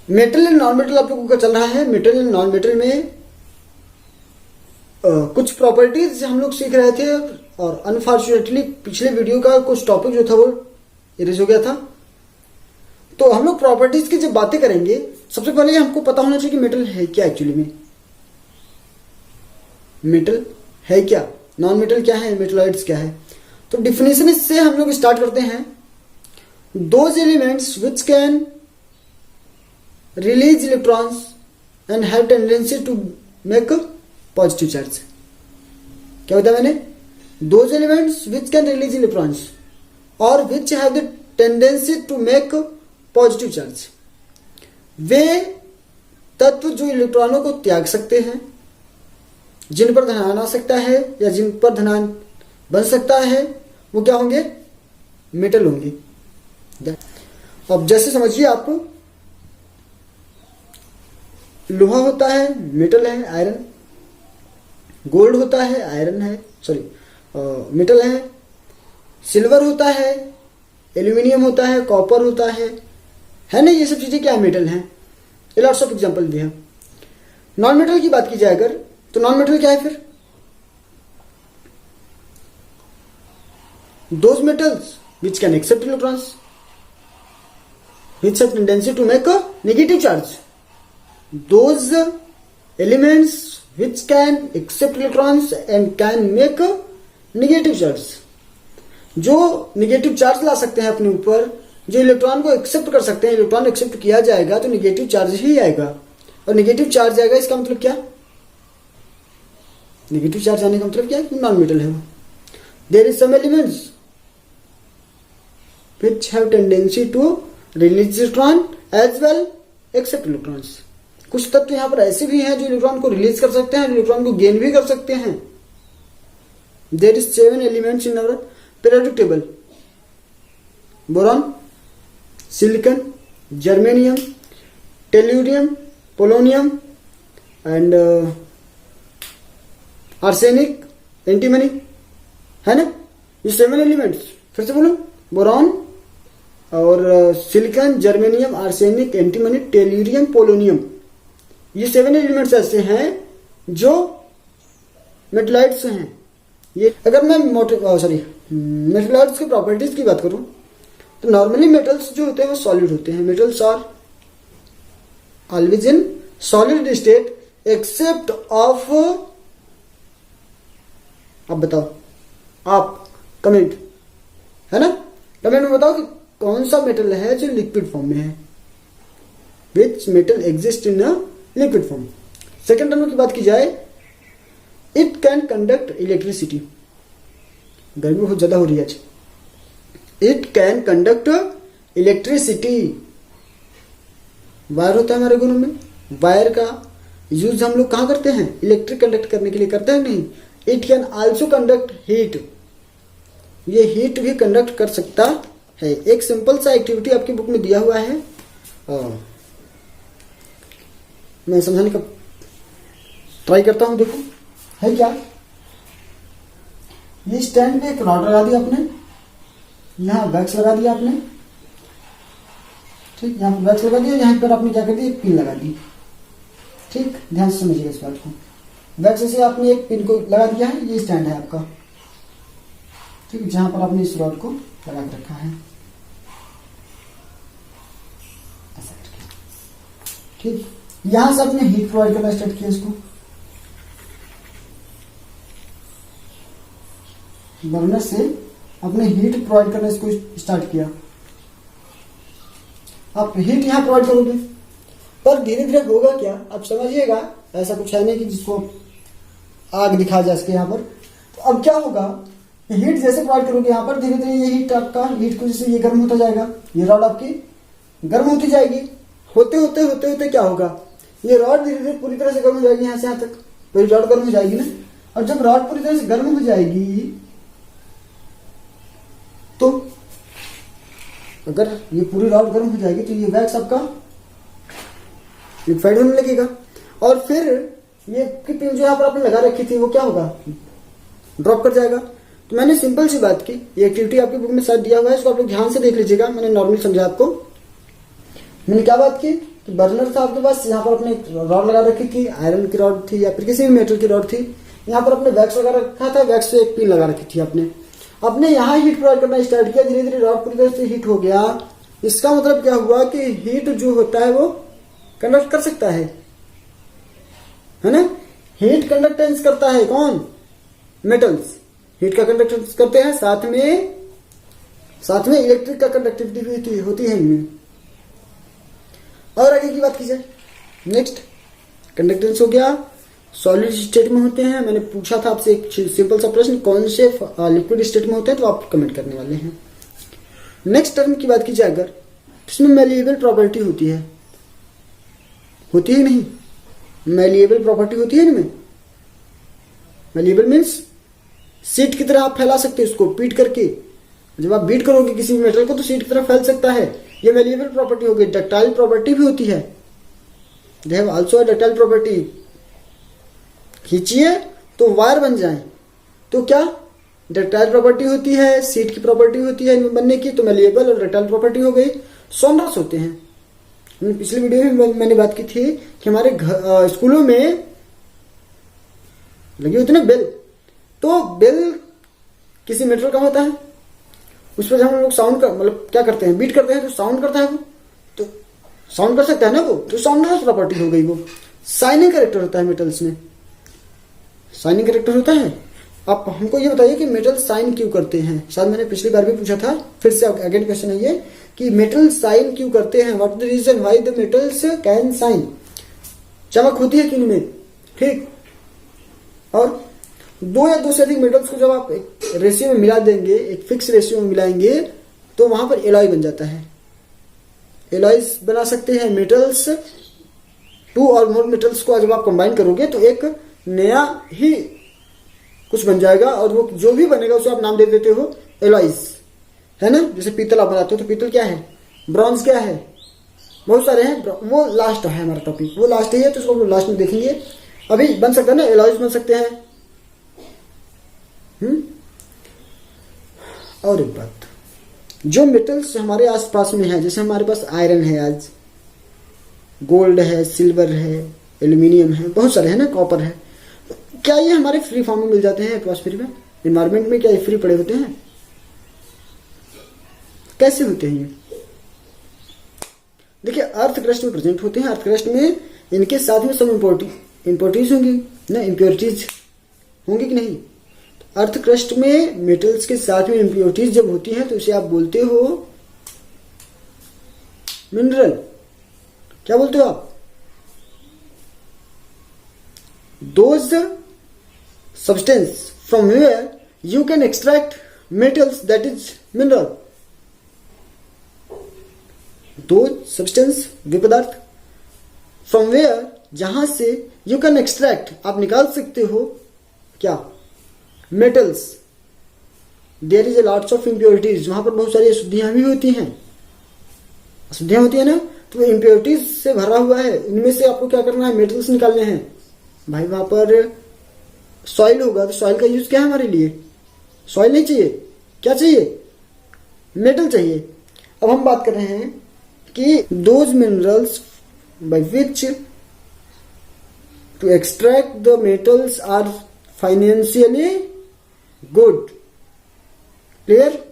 Metal and non metal आप लोगों का चल रहा है। मेटल एंड नॉन मेटल में कुछ प्रॉपर्टीज हम लोग सीख रहे थे और अनफॉर्चुनेटली पिछले वीडियो का कुछ टॉपिक जो था वो इरेज हो गया था। तो हम लोग प्रॉपर्टीज की जब बातें करेंगे, सबसे पहले हमको पता होना चाहिए कि मेटल है क्या एक्चुअली में। मेटल है क्या, नॉन मेटल क्या है, मेटलॉइड्स क्या है। तो डिफिनेशन से हम लोग स्टार्ट करते हैं। Those elements which can release electrons and have tendency to make a positive charge। क्या बताया मैंने? Those elements which can release electrons or which have the tendency to make a positive charge, वे तत्व जो इलेक्ट्रॉनों को त्याग सकते हैं, जिन पर धनायन आ सकता है या जिन पर धनायन बन सकता है, वो क्या होंगे? मेटल होंगे। अब जैसे समझिए आप, लोहा होता है, मेटल है, आयरन। गोल्ड होता है, आयरन है, मेटल है। सिल्वर होता है, एल्यूमिनियम होता है, कॉपर होता है ना। ये सब चीजें क्या मेटल हैं। लॉट्स ऑफ एग्जांपल भी है। नॉन मेटल की बात की जाए अगर, तो नॉन मेटल क्या है फिर? Those metals which can accept electrons which have tendency to make a negative charge. Those elements which can accept electrons and can make a negative charge, जो नेगेटिव चार्ज ला सकते हैं अपने ऊपर, जो इलेक्ट्रॉन को एक्सेप्ट कर सकते हैं। इलेक्ट्रॉन एक्सेप्ट किया जाएगा तो नेगेटिव चार्ज ही आएगा, और नेगेटिव चार्ज आएगा इसका मतलब क्या? नेगेटिव चार्ज आने का मतलब क्या है? नॉन मेटल है वो। There is some elements which have tendency to release electron as well accept electrons। कुछ तत्व यहां पर ऐसे भी हैं जो इलेक्ट्रॉन को रिलीज कर सकते हैं, इलेक्ट्रॉन को गेन भी कर सकते हैं। There is 7 elements in our periodic table. Boron, silicon, germanium, tellurium, polonium and arsenic, antimony, है ना। ये 7 एलिमेंट्स, फिर से बोलो, बोरॉन और silicon, germanium, arsenic, antimony, tellurium, polonium. ये 7 एलिमेंट्स ऐसे हैं जो मेटलॉइड्स हैं। ये अगर मैं मेटलॉइड्स की प्रॉपर्टीज की बात करूं, तो नॉर्मली मेटल्स जो होते हैं वो सॉलिड होते हैं। Metals are always in solid state except of, अब बताओ, आप कमेंट, है ना, कमेंट में बताओ कि कौन सा मेटल है जो लिक्विड फॉर्म में है। Which metal exist in a liquid form. Second number की बात की जाए, इट कैन कंडक्ट इलेक्ट्रिसिटी। गर्मी बहुत ज्यादा हो रही है आज। It can conduct electricity. Wire होता है हमारे घरों में, वायर का यूज हम लोग कहां करते हैं? इलेक्ट्रिक कंडक्ट करने के लिए करते हैं नहीं। It can also conduct heat. ये हीट भी कंडक्ट कर सकता है। एक सिंपल सा एक्टिविटी आपकी बुक में दिया हुआ है, मैं समझाने का ट्राई करता हूं। देखो है क्या, ये स्टैंड पे एक रॉड लगा दिया आपने, यहां वैक्स लगा दिया आपने, ठीक, यहां पर वैक्स लगा दिया, यहां पर आपने क्या कर दिया? एक पिन लगा दी। ठीक, ध्यान से समझिएगा इस बात को। वैक्स से आपने एक पिन को लगा दिया है, ये स्टैंड है आपका, ठीक, जहां पर आपने इस रॉड को लगा के रखा है, ठीक। यहां से आपने हीट प्रोवाइड करना स्टार्ट किया, इसको बर्नर से आपने हीट प्रोवाइड करना इसको स्टार्ट किया। आप हीट यहां प्रोवाइड करोगे, पर धीरे धीरे होगा क्या, आप समझिएगा। ऐसा कुछ है नहीं कि जिसको आग दिखा जा सके यहां पर। तो अब क्या होगा, हीट जैसे प्रोवाइड करोगे यहां पर, धीरे धीरे ये हीट आपका, हीट को जैसे ये गर्म होता जाएगा, ये रॉड आपकी गर्म होती जाएगी, होते होते होते होते क्या होगा, ये रॉड धीरे धीरे पूरी तरह से गर्म हो जाएगी, यहाँ से यहाँ तक पूरी रॉड गर्म हो जाएगी ना। और जब रॉड पूरी तरह से गर्म हो जाएगी तो अगर ये पूरी रॉड गर्म हो जाएगी तो ये वैक्स आपका लिक्विड होने लगेगा। और फिर ये पिन जो यहाँ पर आपने लगा रखी थी वो क्या होगा, ड्रॉप कर जाएगा। तो मैंने सिंपल सी बात की, ये एक्टिविटी आपकी बुक में साथ दिया हुआ है, इसको आप लोग ध्यान से देख लीजिएगा। मैंने नॉर्मली समझा आपको। मैंने क्या बात की कि बर्नर था आपके पास, यहाँ पर अपने रॉड लगा रखी थी, आयरन की रॉड थी या फिर किसी भी मेटल की रॉड थी। यहाँ पर अपने वैक्स लगा रखा था, वैक्स से एक पिन लगा रखी थी आपने यहाँ हीट प्रोवाइड करना स्टार्ट किया। धीरे धीरे रॉड पूरी तरह से हीट हो गया। इसका मतलब क्या हुआ कि हीट जो होता है वो कंडक्ट कर सकता है ना। हीट कंडक्टेंस करता है कौन, मेटल्स हीट का कंडक्टेंस करते हैं, साथ में इलेक्ट्रिक का कंडक्टिविटी होती है इनमें। और आगे की बात की जाए, नेक्स्ट कंडक्टेंस हो गया, सॉलिड स्टेट में होते हैं। मैंने पूछा था आपसे एक सिंपल सा प्रश्न, कौन से लिक्विड स्टेट में होते हैं, तो आप कमेंट करने वाले हैं। नेक्स्ट टर्म की बात की जाए अगर, इसमें मैलिएबल प्रॉपर्टी होती है नहीं, मैलिएबल प्रॉपर्टी होती है इनमें। मैलिएबल मीन्स सीट की तरह आप फैला सकते हो इसको बीट करके। जब आप बीट करोगे किसी भी मेटल को तो सीट की तरह फैल सकता है, ये मैलिएबल प्रॉपर्टी हो गई। डक्टाइल प्रॉपर्टी भी होती है, they have also ductile property. खींचिए तो वायर बन जाए, तो क्या डक्टाइल प्रॉपर्टी होती है, सीट की प्रॉपर्टी होती है इनमें बनने की, तो मैलिएबल और डक्टाइल प्रॉपर्टी हो गई। सोनरस होते हैं, पिछली वीडियो में मैंने बात की थी कि हमारे स्कूलों में लगी होती ना बेल, तो बेल किसी मेटल का होता है, उस पर जब हम लोग साउंड का मतलब क्या करते हैं, बीट करते हैं तो साउंड करता है वो, तो साउंड कर सकता है ना वो, तो साउंडरस प्रॉपर्टी हो गई वो। शाइनिंग कैरेक्टर होता है मेटल्स में, शाइनिंग कैरेक्टर होता है। आप हमको ये बताइए कि मेटल शाइन क्यों करते हैं, शायद मैंने पिछली बार भी पूछा था, फिर से अगेन क्वेश्चन है ये कि मेटल शाइन क्यों करते हैं, what is the reason why the metals can shine. चमक होती है कि इनमें, ठीक। और दो या दो से अधिक मेटल्स को जब आप एक रेशियो में मिला देंगे, एक फिक्स रेशियो में मिलाएंगे, तो वहां पर एलॉय बन जाता है। एलॉयज बना सकते हैं मेटल्स, टू और मोर मेटल्स को जब आप कंबाइन करोगे तो एक नया ही कुछ बन जाएगा, और वो जो भी बनेगा उसे आप नाम दे देते हो एलॉयज, है ना। जैसे पीतल आप बनाते हो तो पीतल क्या है, ब्रॉन्ज क्या है, बहुत सारे हैं, वो लास्ट है हमारा टॉपिक, वो लास्ट ही है तो उसको लास्ट में देखेंगे। अभी बन सकता है ना, एलॉयज बन सकते हैं। और एक बात, जो मेटल्स हमारे आसपास में है, जैसे हमारे पास आयरन है, आज गोल्ड है, सिल्वर है, एल्यूमिनियम है, बहुत सारे है ना, कॉपर है, क्या ये हमारे फ्री फॉर्म में मिल जाते हैं एटमॉस्फेयर में, एनवायरमेंट में? क्या ये फ्री पड़े होते हैं? कैसे होते हैं ये? देखिए, अर्थ क्रस्ट में प्रेजेंट होते हैं। अर्थ क्रस्ट में इनके साथ में सब इम्प्योरिटीज होंगी ना, इम्प्योरिटीज होंगी कि नहीं? अर्थ क्रस्ट में मेटल्स के साथ में इम्प्योरिटीज जब होती हैं तो इसे आप बोलते हो मिनरल। क्या बोलते हो आप? Those substance from where you can extract metals, that is mineral. दो सब्सटेंस, वे पदार्थ, फ्रॉम वेयर, जहां से, यू कैन एक्सट्रैक्ट, आप निकाल सकते हो क्या, metals, there is a lots of impurities, वहां पर बहुत सारी अशुद्धियां भी होती हैं, अशुद्धियां होती है ना, तो वो इम्प्योरिटीज से भरा हुआ है। इनमें से आपको क्या करना है, मेटल्स निकालने हैं। भाई वहां पर सॉइल होगा तो सॉइल का यूज क्या है हमारे लिए? सॉइल नहीं चाहिए, क्या चाहिए? मेटल चाहिए। अब हम बात कर रहे हैं कि those minerals by which to extract the metals are financially good. Clear?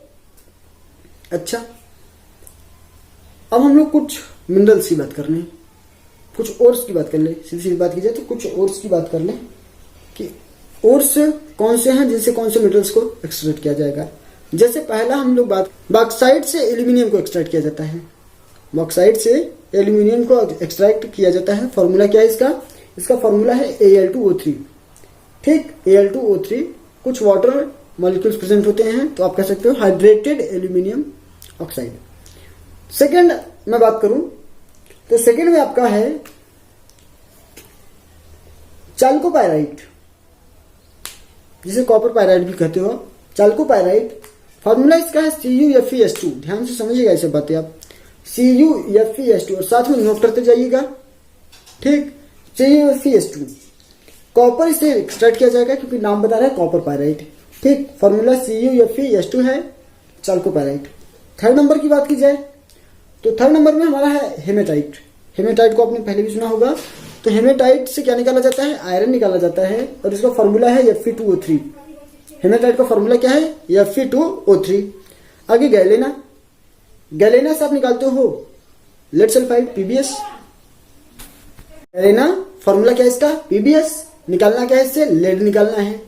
अच्छा, अब हम लोग कुछ मिनरल्स की बात कर रहे हैं, कुछ ओर्स की बात कर ले। सीधी सीधी बात की जाए तो कुछ ओर्स की बात कर ले कि ओर्स कौन से हैं जिनसे कौन से मेटल्स को एक्सट्रैक्ट किया जाएगा। जैसे पहला हम लोग बात, बॉक्साइट से एल्यूमिनियम को एक्सट्रैक्ट किया जाता है। बॉक्साइट से एल्यूमिनियम को एक्सट्रैक्ट किया जाता है। फॉर्मूला क्या है इसका? इसका फॉर्मूला है Al2O3। ठीक, Al2O3, कुछ वाटर मॉलिक्यूल्स प्रेजेंट होते हैं तो आप कह सकते हो हाइड्रेटेड एल्यूमिनियम ऑक्साइड। सेकेंड मैं बात करूं तो सेकंड में आपका है चाल्कोपाइराइट, जिसे कॉपर पाइराइट भी कहते हो। चाल्कोपाइराइट फॉर्मूला इसका है CuFeS2। ध्यान से समझिएगा ऐसे बातें आप, CuFeS2 और साथ में नोट करते जाइएगा, ठीक। CuFeS2 कॉपर इसे एक्सट्रैक्ट किया जाएगा क्योंकि नाम बता रहा है कॉपर पाइराइट, ठीक। फॉर्मूला CuFeS2 है चाल्कोपाइराइट। थर्ड नंबर की बात की जाए तो थर्ड नंबर में हमारा है हेमेटाइट। हेमेटाइट को आपने पहले भी सुना होगा। तो हेमेटाइट से क्या निकाला जाता है, आयरन निकाला जाता है और इसका फॉर्मूला है Fe2O3। हेमेटाइट का फॉर्मूला क्या है, Fe2O3। आगे गैलेना, गैलेना से आप निकालते हो lead sulphide PbS। Galena formula क्या है इसका, PbS। निकालना क्या है इससे, लेड निकालना है।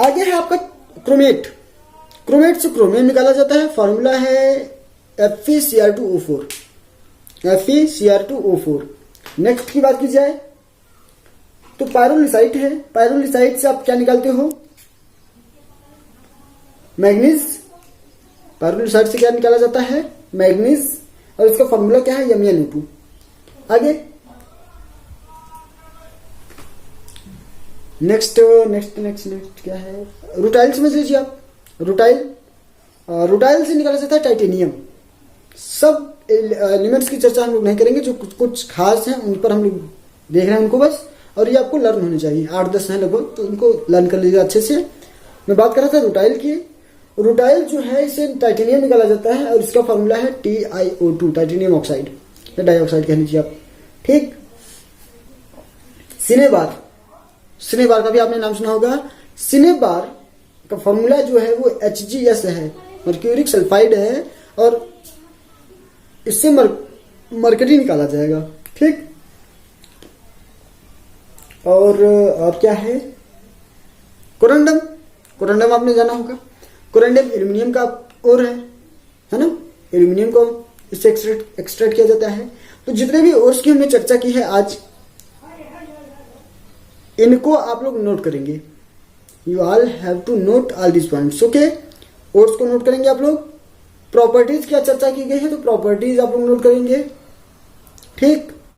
आगे है आपका क्रोमेट। क्रोमेट से क्रोमियम निकाला जाता है, फॉर्मूला है FeCr2O4। FeCr2O4। नेक्स्ट की बात की जाए तो पायरोलिसाइट है। पायरोलिसाइट से आप क्या निकालते हो, मैग्नीज। पायरोलिसाइट से क्या निकाला जाता है, मैग्नीज, और इसका फॉर्मूला क्या है, MnO2। आगे नेक्स्ट क्या है, रूटाइल समझ लीजिए आप। रूटाइल से निकाला जाता है टाइटेनियम। सब एलिमेंट्स की चर्चा हम लोग नहीं करेंगे, जो कुछ खास हैं उन पर हम लोग देख रहे हैं उनको बस, और ये आपको लर्न होने चाहिए। 8-10 हैं लगभग, तो इनको लर्न कर लीजिए अच्छे से। मैं बात कर रहा था रूटाइल की। रूटाइल जो है इसे टाइटेनियम निकाला जाता है और इसका फॉर्मूला है TiO2, टाइटेनियम ऑक्साइड या डाइऑक्साइड कह लीजिए आप, ठीक। सिनेबार, सिनेबार का भी आपने नाम सुना होगा। सिनेबार का फॉर्मूला जो है वो HgS है, मर्क्यूरिक सल्फाइड है, और इससे मरकरी निकाला जाएगा, ठीक। और क्या है, कोरंडम। कोरंडम आपने जाना होगा। कोरंडम एल्यूमिनियम का ओर है ना। एल्यूमिनियम को इससे एक्सट्रैक्ट किया जाता है। तो जितने भी ओर्स की हमने चर्चा की है आज, इनको आप लोग नोट करेंगे। You all have to note all this points, okay. Ores को नोट करेंगे आप लोग। प्रॉपर्टीज क्या चर्चा की गई है, तो प्रॉपर्टीज आप लोग नोट करेंगे, ठीक।